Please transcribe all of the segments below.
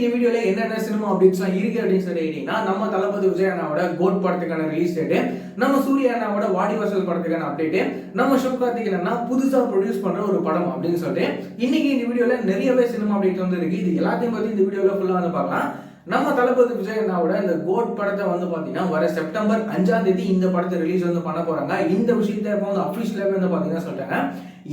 இந்த வீடியோல என்னென்ன சினிமா அப்டேட்ஸ்லாம் இருக்கு அப்படின்னு சொல்லிட்டீங்கன்னா, நம்ம தளபதி விஜய் அண்ணாவோட கோட் படத்துக்கான ரிலீஸ் டேட், நம்ம சூர்யா அண்ணாவோட வாடிவாசல் படத்துக்கான அப்டேட், நம்ம சிவகார்த்திகேயன் அண்ணா புதுசா ப்ரொடியூஸ் பண்ற ஒரு படம் அப்படின்னு சொல்லிட்டு இன்னைக்கு இந்த வீடியோல நிறையவே சினிமா அப்டேட் வந்து இருக்கு. இது எல்லாத்தையும் பத்தி இந்த வீடியோல ஃபுல்லா வந்து பார்க்கலாம். நம்ம தளபதி விஜய் அண்ணாவோட இந்த கோட் படத்தை வந்து பாத்தீங்கன்னா வர செப்டம்பர் 5ஆம் தேதி இந்த படத்தை ரிலீஸ் வந்து பண்ண போறாங்க. இந்த விஷயத்தை இப்போ வந்து அபிஷியலாவே வந்து பாத்தீங்கன்னா சொல்லிட்டாங்க.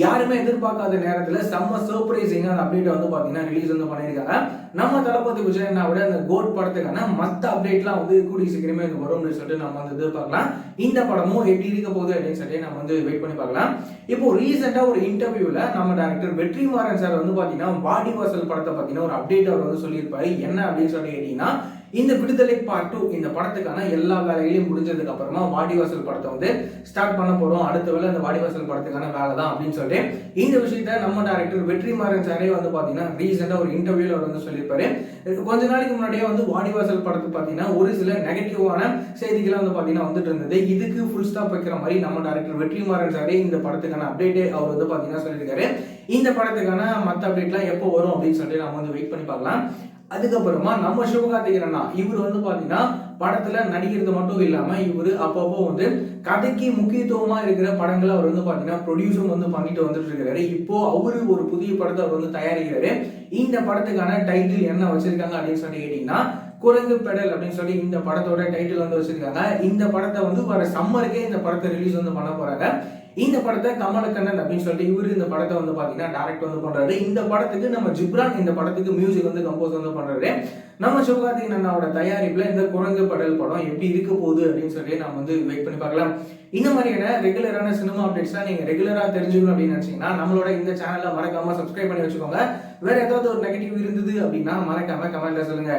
யாருமே எதிர்பார்க்காத நேரத்துல செம்ம சர்ப்ரைசிங்கா அந்த அப்டேட் வந்து பாத்தீங்கன்னா ரிலீஸ் வந்து பண்ணிருக்காங்க. நம்ம தளபதி விஜய் அண்ணாவோட அந்த கோட் படத்துக்கான மத்த அப்டேட்லாம் வந்து கூடிய சீக்கிரமே வரும்னு சொல்லிட்டு நம்ம வந்து எதிர்பார்க்கலாம். இந்த படமும் எப்படி இருக்க போகுது அப்படின்னு சொல்லிட்டு நம்ம வந்து வெயிட் பண்ணி பார்க்கலாம். இப்போ ரீசெண்டா ஒரு இன்டர்வியூல நம்ம டைரக்டர் வெற்றிமாறன் சார் வந்து பாத்தீங்கன்னா வாடிவாசல் படத்தை பத்தின ஒரு அப்டேட் அவர் வந்து சொல்லியிருப்பாரு. என்ன அப்படின்னு சொல்லி கேட்டீங்கன்னா, இந்த விடுதலை பார்ட் 2 இந்த படத்துக்கான எல்லா வேலைகளையும் முடிஞ்சதுக்கு அப்புறமா வாடிவாசல் படத்தை வந்து ஸ்டார்ட் பண்ண போறோம். அடுத்த வேலை அந்த வாடிவாசல் படத்துக்கான வேலை தான் அப்படின்னு சொல்லிட்டு இந்த விஷயத்த நம்ம டைரக்டர் வெற்றிமாறன் சாரே வந்து பாத்தீங்கன்னா ரீசெண்டா ஒரு இன்டர்வியூல அவர் வந்து சொல்லியிருப்பாரு. கொஞ்ச நாளைக்கு முன்னாடியே வந்து வாடிவாசல் படத்துக்கு பாத்தீங்கன்னா ஒரு சில நெகட்டிவான செய்திகள் வந்து பாத்தீங்கன்னா வந்துட்டு இருந்தது. இதுக்கு ஃபுல் ஸ்டாப் வைக்கிற மாதிரி நம்ம டைரக்டர் வெற்றிமாறன் சாரே இந்த படத்துக்கான அப்டேட் அவர் வந்து பாத்தீங்கன்னா சொல்லியிருக்காரு. இந்த படத்துக்கான மத்த அப்டேட்லாம் எப்போ வரும் அப்படின்னு சொல்லிட்டு நம்ம வந்து வெயிட் பண்ணி பார்க்கலாம். அதுக்கப்புறமா நம்ம சிவகார்த்திகேயன் அண்ணா இவர் வந்து பாத்தீங்கன்னா படத்துல நடிக்கிறது மட்டும் இல்லாம இவர் அப்பப்போ வந்து கதைக்கு முக்கியத்துவமா இருக்கிற படங்களை அவர் வந்து பாத்தீங்கன்னா ப்ரொடியூஸும் வந்து பண்ணிட்டு வந்துட்டு இருக்காரு. இப்போ அவரு ஒரு புதிய படத்தை அவர் வந்து தயாரிக்கிறாரு. இந்த படத்துக்கான டைட்டில் என்ன வச்சிருக்காங்க அப்படின்னு சொல்லி கேட்டீங்கன்னா, குரங்கு பெடல் அப்படின்னு சொல்லி இந்த படத்தோட டைட்டில் வந்து வச்சிருக்காங்க. இந்த படத்தை வந்து வர சம்மருக்கே இந்த படத்தை ரிலீஸ் வந்து பண்ண போறாங்க. இந்த படத்தை கமலக்கண்ணன் அப்படின்னு சொல்லிட்டு இவரு இந்த படத்தை வந்து பாத்தீங்கன்னா டைரக்ட் வந்து பண்றாரு. இந்த படத்துக்கு நம்ம ஜிப்ரான் இந்த படத்துக்கு மியூசிக் வந்து கம்போஸ் வந்து பண்றாரு. நம்ம சிவகார்த்திகேயன் அண்ணாவோட தயாரிப்புல இந்த குரங்கு படல் படம் எப்படி இருக்க போகுது அப்படின்னு சொல்லி நம்ம வந்து வெயிட் பண்ணி பார்க்கலாம். இந்த மாதிரியான ரெகுலரான சினிமா அப்டேட்ஸ்லாம் நீங்க ரெகுலரா தெரிஞ்சுக்கணும் அப்படின்னு நினைச்சீங்கன்னா நம்மளோட இந்த சேனலை மறக்காம சப்ஸ்கிரைப் பண்ணி வச்சுக்கோங்க. வேற ஏதாவது ஒரு நெகட்டிவ் இருந்தது அப்படின்னா மறக்காம கமெண்ட்ல சொல்லுங்க.